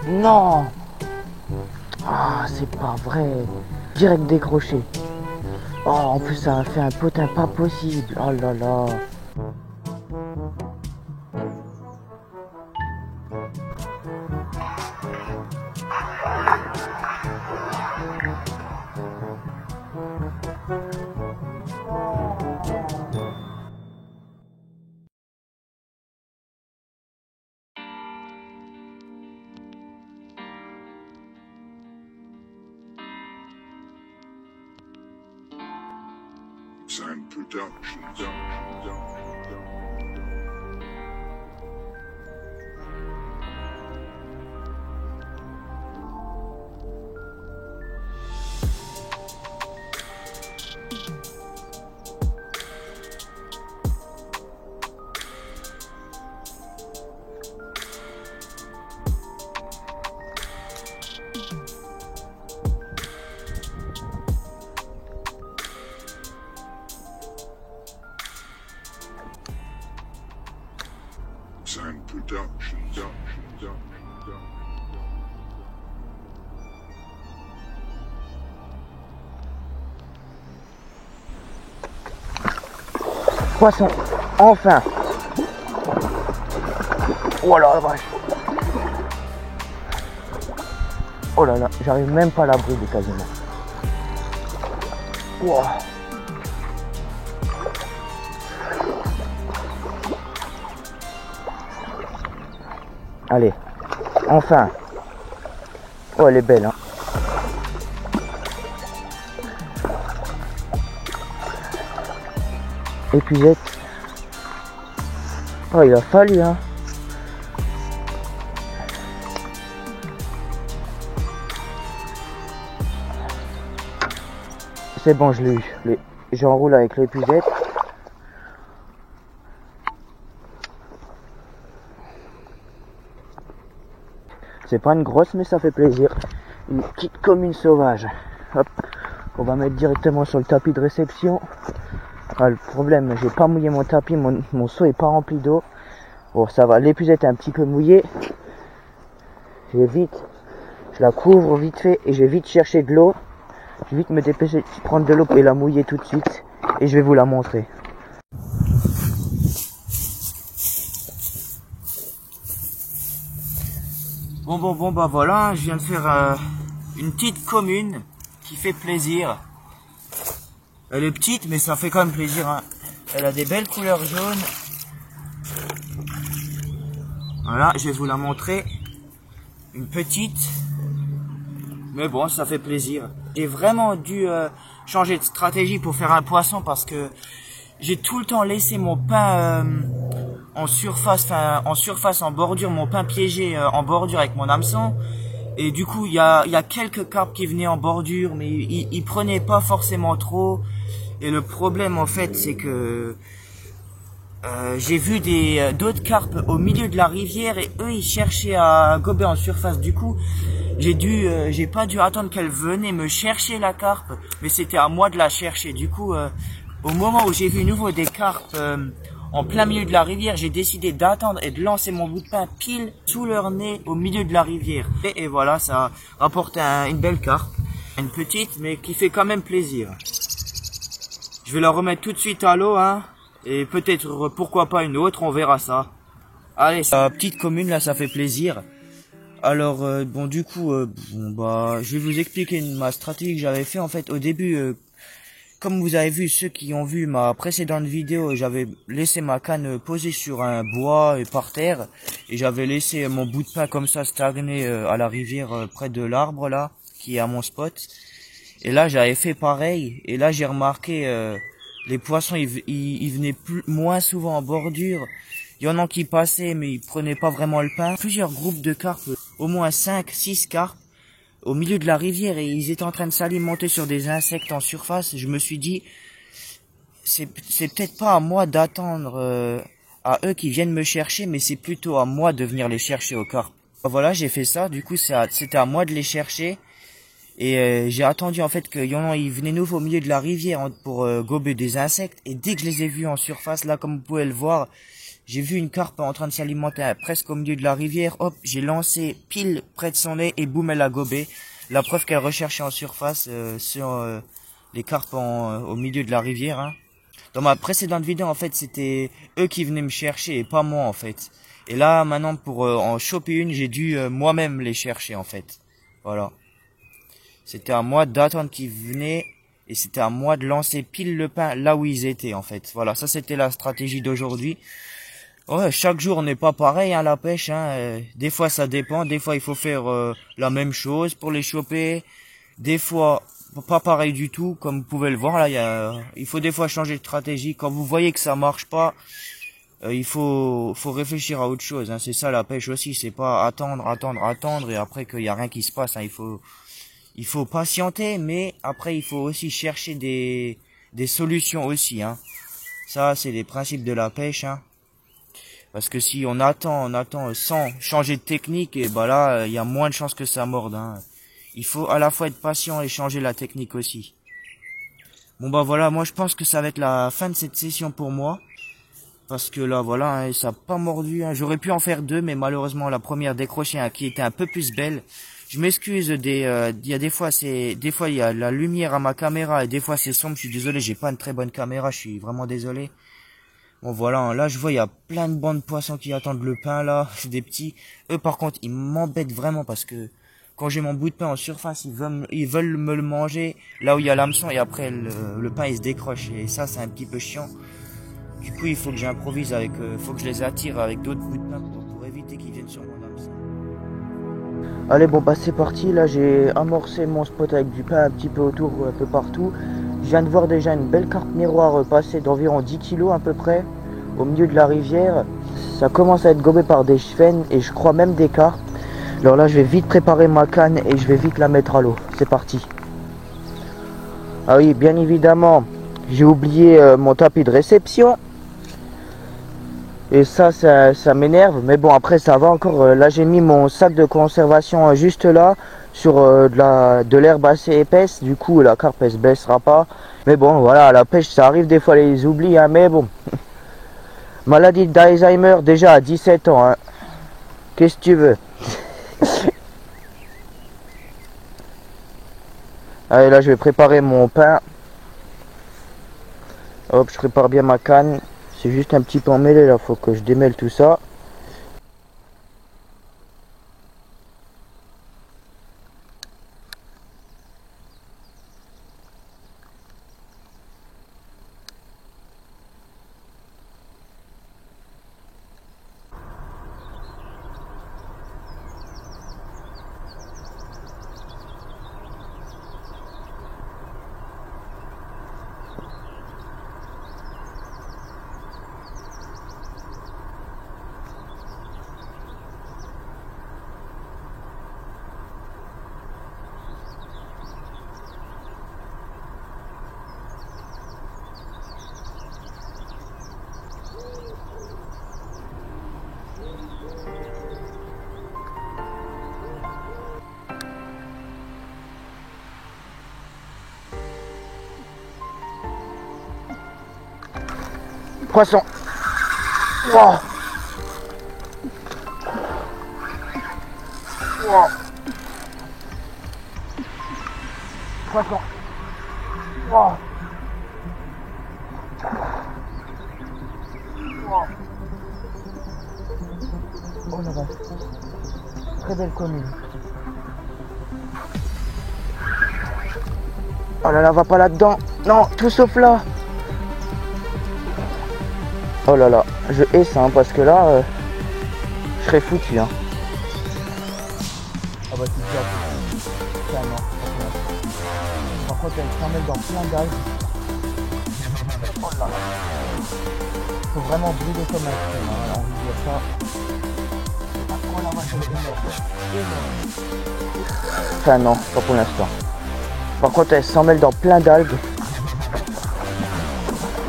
Non. Ah, c'est pas vrai. Direct décroché. Oh, en plus, ça a fait un potin pas possible. Oh là là. Sound Productions. Sound Productions. Poisson. Enfin. Oh là la vache. Oh là là, j'arrive même pas à la brûler quasiment. Wow. Allez, enfin. Oh, elle est belle, hein. Épuisette. Oh, il a fallu, hein. C'est bon, je l'ai eu. J'enroule avec l'épuisette. C'est pas une grosse, mais ça fait plaisir. Une petite commune sauvage. Hop, on va mettre directement sur le tapis de réception. Ah, le problème, j'ai pas mouillé mon tapis, mon seau est pas rempli d'eau. Bon, ça va, l'épuisette est un petit peu mouillée. Je la couvre vite fait et je vais vite chercher de l'eau. Je vais vite me dépêcher de prendre de l'eau et la mouiller tout de suite. Et je vais vous la montrer. Bon, bah voilà, je viens de faire une petite commune qui fait plaisir. Elle est petite, mais ça fait quand même plaisir, hein. Elle a des belles couleurs jaunes. Voilà, je vais vous la montrer. Une petite. Mais bon, ça fait plaisir. J'ai vraiment dû changer de stratégie pour faire un poisson parce que j'ai tout le temps laissé mon pain en surface, en bordure, mon pain piégé en bordure avec mon hameçon. Et du coup, il y a quelques carpes qui venaient en bordure, mais ils prenaient pas forcément trop. Et le problème, en fait, c'est que j'ai vu d'autres carpes au milieu de la rivière et eux, ils cherchaient à gober en surface. Du coup, j'ai pas dû attendre qu'elle venait me chercher la carpe, mais c'était à moi de la chercher. Du coup, au moment où j'ai vu nouveau des carpes en plein milieu de la rivière, j'ai décidé d'attendre et de lancer mon bout de pain pile sous leur nez au milieu de la rivière. Et voilà, ça rapporte une belle carpe. Une petite, mais qui fait quand même plaisir. Je vais la remettre tout de suite à l'eau, hein. Et peut-être, pourquoi pas une autre, on verra ça. Allez, sa petite commune, là, ça fait plaisir. Alors, bon, du coup, je vais vous expliquer ma stratégie que j'avais fait. En fait, au début, comme vous avez vu, ceux qui ont vu ma précédente vidéo, j'avais laissé ma canne posée sur un bois et par terre. Et j'avais laissé mon bout de pain comme ça stagner à la rivière près de l'arbre, là, qui est à mon spot. Et là, j'avais fait pareil. Et là, j'ai remarqué, les poissons, ils venaient moins souvent en bordure. Il y en a qui passaient, mais ils prenaient pas vraiment le pain. Plusieurs groupes de carpes, au moins 5-6 carpes, au milieu de la rivière, et ils étaient en train de s'alimenter sur des insectes en surface. Je me suis dit, c'est peut-être pas à moi d'attendre à eux qui viennent me chercher, mais c'est plutôt à moi de venir les chercher aux carpes. Voilà, j'ai fait ça. Du coup, c'était à moi de les chercher. Et j'ai attendu en fait ils venaient nouveau au milieu de la rivière pour gober des insectes. Et dès que je les ai vus en surface, là comme vous pouvez le voir, J'ai vu une carpe en train de s'alimenter presque au milieu de la rivière. Hop, j'ai lancé pile près de son nez et boum, elle a gobé. La preuve qu'elle recherchait en surface sur les carpes au milieu de la rivière. Hein. Dans ma précédente vidéo, en fait, c'était eux qui venaient me chercher et pas moi, en fait. Et là, maintenant, pour en choper une, j'ai dû moi-même les chercher, en fait. Voilà. C'était à moi d'attendre qu'ils venaient et c'était à moi de lancer pile le pain là où ils étaient, en fait. Voilà, ça, c'était la stratégie d'aujourd'hui. Ouais, chaque jour n'est pas pareil, hein, la pêche. Hein. Des fois, ça dépend. Des fois, il faut faire la même chose pour les choper. Des fois, pas pareil du tout. Comme vous pouvez le voir, là, il faut des fois changer de stratégie. Quand vous voyez que ça marche pas, il faut réfléchir à autre chose. Hein. C'est ça la pêche aussi. C'est pas attendre et après qu'il y a rien qui se passe. Hein. Il faut patienter, mais après, il faut aussi chercher des solutions aussi. Hein. Ça, c'est les principes de la pêche. Hein. Parce que si on attend sans changer de technique, et bah là, il y a moins de chances que ça morde. Hein. Il faut à la fois être patient et changer la technique aussi. Bon bah voilà, moi je pense que ça va être la fin de cette session pour moi. Parce que là voilà, hein, ça n'a pas mordu. Hein. J'aurais pu en faire deux, mais malheureusement la première décrochée hein, qui était un peu plus belle. Je m'excuse, il y a des fois il y a la lumière à ma caméra et des fois c'est sombre. Je suis désolé, j'ai pas une très bonne caméra, je suis vraiment désolé. Bon voilà, là je vois il y a plein de bancs de poissons qui attendent le pain là, c'est des petits. Eux par contre ils m'embêtent vraiment parce que quand j'ai mon bout de pain en surface, ils veulent me le manger là où il y a l'hameçon et après le pain il se décroche et ça c'est un petit peu chiant. Du coup il faut que j'improvise faut que je les attire avec d'autres bouts de pain pour éviter qu'ils viennent sur mon hameçon. Allez bon bah c'est parti, là j'ai amorcé mon spot avec du pain un petit peu autour, un peu partout. Je viens de voir déjà une belle carpe miroir passer d'environ 10 kg à peu près au milieu de la rivière. Ça commence à être gobé par des chevens et je crois même des carpes. Alors là je vais vite préparer ma canne et je vais vite la mettre à l'eau. C'est parti. Ah oui bien évidemment j'ai oublié mon tapis de réception. Et ça m'énerve. Mais bon après ça va encore. Là j'ai mis mon sac de conservation juste là. Sur de l'herbe assez épaisse, du coup la carpe elle se baissera pas. Mais bon voilà, la pêche ça arrive des fois les oublis, hein, mais bon. Maladie d'Alzheimer déjà à 17 ans, hein. Qu'est-ce que tu veux? Allez là je vais préparer mon pain. Hop, je prépare bien ma canne. C'est juste un petit peu emmêlé là, faut que je démêle tout ça. Poisson. Wow. Wow. Poisson. Wow. Wow. Oh la vache. Très belle commune. Oh là là, va pas là-dedans. Non, tout sauf là. Oh là là, je hais ça hein, parce que là, je serais foutu. Hein. Ah bah c'est bien. Clairement. Par contre, elle s'en met dans plein d'algues. Oh là là. Faut vraiment brûler comme un crime. Hein. On veut dire ça. Oh la vache, elle est énorme. Enfin non, pas pour l'instant. Par contre, elle s'en mêle dans plein d'algues.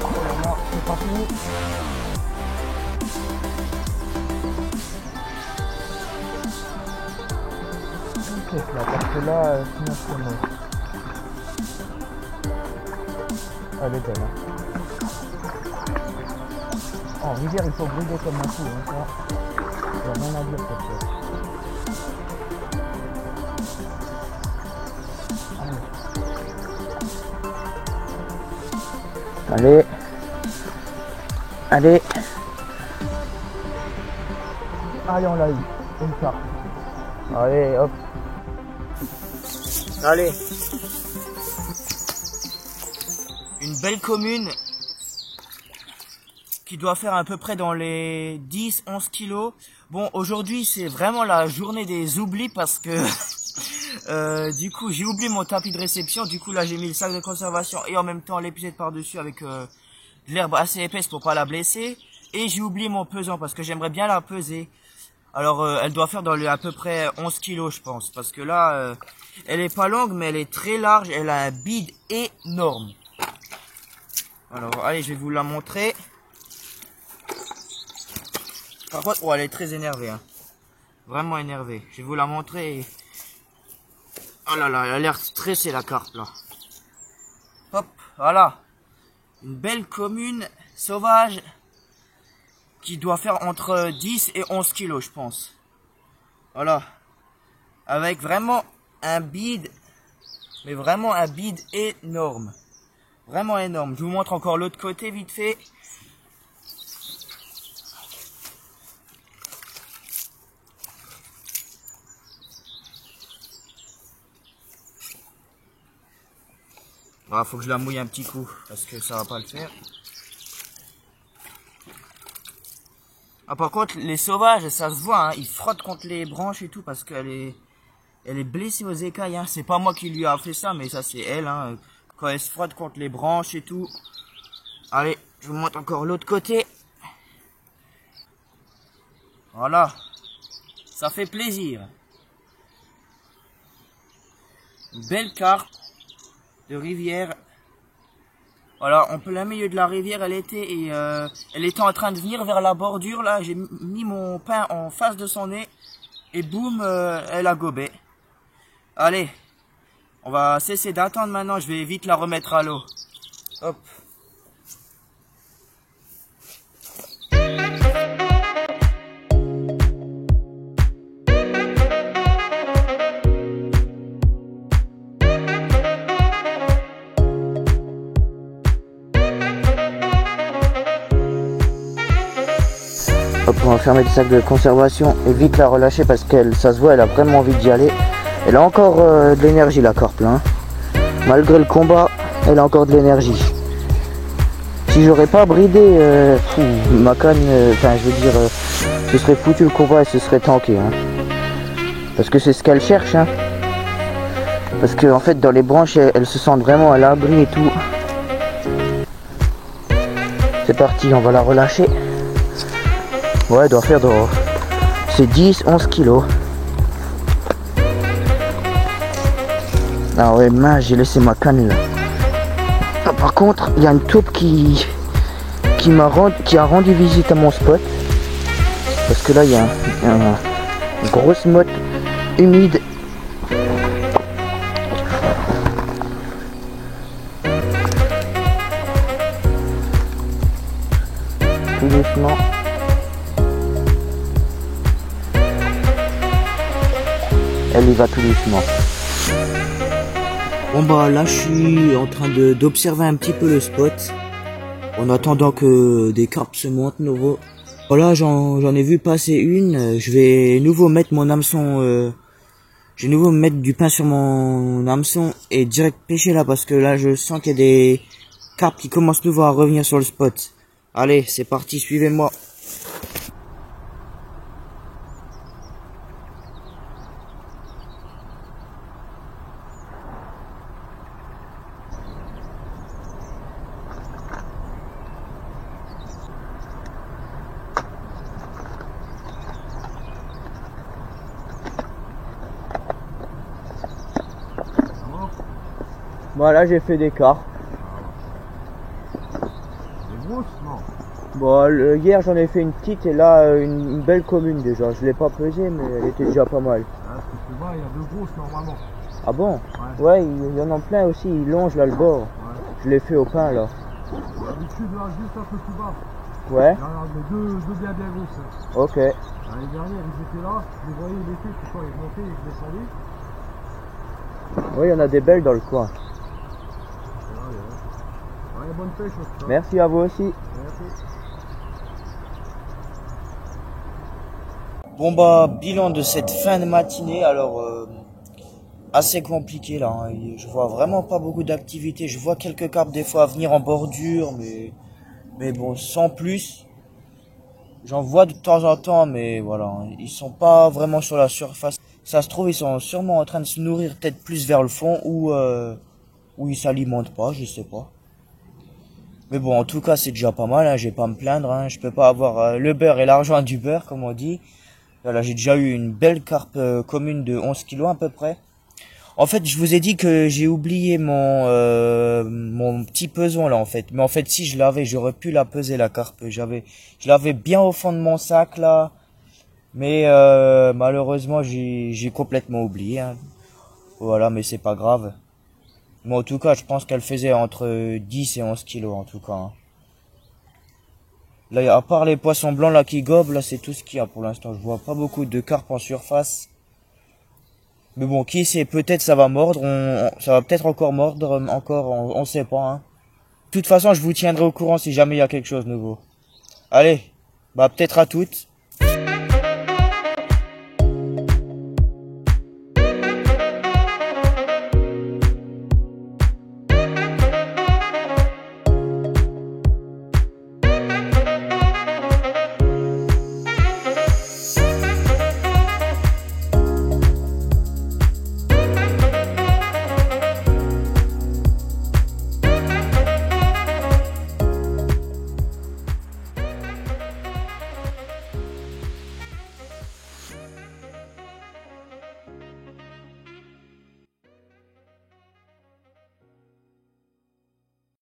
Oh là là, c'est pas fini. Là, parce que là, sinon c'est mort. Elle est belle, hein. En rivière, il faut brider comme un fou, hein, ça. Il n'y a rien à dire pour ça. Allez. Allez. Allez, on l'a eu. Une carte. Allez, hop. Allez. Une belle commune qui doit faire à peu près dans les 10-11 kilos. Bon, aujourd'hui, c'est vraiment la journée des oublis parce que du coup, j'ai oublié mon tapis de réception. Du coup, là, j'ai mis le sac de conservation et en même temps l'épuisette par-dessus avec de l'herbe assez épaisse pour pas la blesser. Et j'ai oublié mon pesant parce que j'aimerais bien la peser. Alors, elle doit faire dans les à peu près 11 kilos, je pense. Parce que là, elle est pas longue, mais elle est très large. Elle a un bide énorme. Alors, allez, je vais vous la montrer. Par contre, oh, elle est très énervée. Hein. Vraiment énervée. Je vais vous la montrer. Oh là là, elle a l'air stressée, la carte, là. Hop, voilà. Une belle commune sauvage qui doit faire entre 10 et 11 kilos, je pense. Voilà. Avec vraiment un bide, mais vraiment un bide énorme. Vraiment énorme. Je vous montre encore l'autre côté, vite fait. Ah, faut que je la mouille un petit coup, parce que ça va pas le faire. Ah, par contre, les sauvages, ça se voit, hein, ils frottent contre les branches et tout, parce qu'elle est blessée aux écailles, hein. C'est pas moi qui lui a fait ça, mais ça c'est elle, hein. Quand elle se frotte contre les branches et tout. Allez, je vous montre encore l'autre côté. Voilà. Ça fait plaisir. Une belle carte de rivière. Voilà, en plein milieu de la rivière, elle était et elle était en train de venir vers la bordure là. J'ai mis mon pain en face de son nez et boum, elle a gobé. Allez, on va cesser d'attendre maintenant. Je vais vite la remettre à l'eau. Hop. Hop, on va fermer le sac de conservation et vite la relâcher parce qu'elle, ça se voit, elle a vraiment envie d'y aller. Elle a encore de l'énergie, la carpe là. Hein. Malgré le combat, elle a encore de l'énergie. Si j'aurais pas bridé ma canne, enfin je veux dire, ce serait foutu le combat et ce serait tanké. Hein. Parce que c'est ce qu'elle cherche. Hein. Parce que en fait dans les branches, elles se sentent vraiment à l'abri et tout. C'est parti, on va la relâcher. Ouais, elle doit faire dans... C'est 10-11 kilos. Ah ouais, mince, j'ai laissé ma canne là. Ah, par contre, il y a une taupe qui a rendu visite à mon spot. Parce que là, il y a une grosse motte humide. Tout doucement. Elle y va tout doucement. Bon bah là je suis en train d'observer un petit peu le spot. En attendant que des carpes se montent nouveau. Voilà, j'en ai vu passer une. Je vais nouveau mettre mon hameçon. Je vais nouveau mettre du pain sur mon hameçon et direct pêcher là parce que là je sens qu'il y a des carpes qui commencent nouveau à revenir sur le spot. Allez, c'est parti, suivez-moi. Voilà, j'ai fait des carpes. Des grosses, non? Bon, hier j'en ai fait une petite et là une belle commune déjà. Je l'ai pas pesée mais elle était déjà pas mal. Ah, parce que tu vois, il y a deux grosses normalement. Ah bon? Ouais. Ouais, il y en a plein aussi, ils longent là le bord. Ouais. Je l'ai fait au pain là. D'habitude là, juste un peu plus bas. Ouais. Là, mais deux bien grosses. Hein. Ok. L'année dernière, ils étaient là, je les voyais l'été, tout ça, ils montaient, ils descendaient. Oui, il y en a des belles dans le coin. Ouais, bonne pêche. Ça. Merci à vous aussi. Merci. Bon bah, bilan de cette fin de matinée, alors assez compliqué là, hein. Je vois vraiment pas beaucoup d'activités, je vois quelques carpes des fois venir en bordure, mais bon, sans plus. J'en vois de temps en temps, mais voilà, ils sont pas vraiment sur la surface. Ça se trouve, ils sont sûrement en train de se nourrir peut-être plus vers le fond ou ils s'alimentent pas, je sais pas. Mais bon, en tout cas, c'est déjà pas mal, hein, je vais pas me plaindre, hein. Je peux pas avoir le beurre et l'argent du beurre, comme on dit. Voilà, j'ai déjà eu une belle carpe commune de 11 kilos à peu près. En fait, je vous ai dit que j'ai oublié mon petit peson là en fait. Mais en fait, si je l'avais, j'aurais pu la peser la carpe. Je l'avais bien au fond de mon sac là. Mais malheureusement, j'ai complètement oublié. Hein. Voilà, mais c'est pas grave. Mais en tout cas, je pense qu'elle faisait entre 10 et 11 kilos en tout cas. Hein. Là, à part les poissons blancs là qui gobent, là c'est tout ce qu'il y a pour l'instant. Je vois pas beaucoup de carpes en surface. Mais bon, qui sait, peut-être ça va mordre, ça va peut-être encore mordre, on sait pas. Hein. De toute façon, je vous tiendrai au courant si jamais il y a quelque chose de nouveau. Allez, bah peut-être à toutes.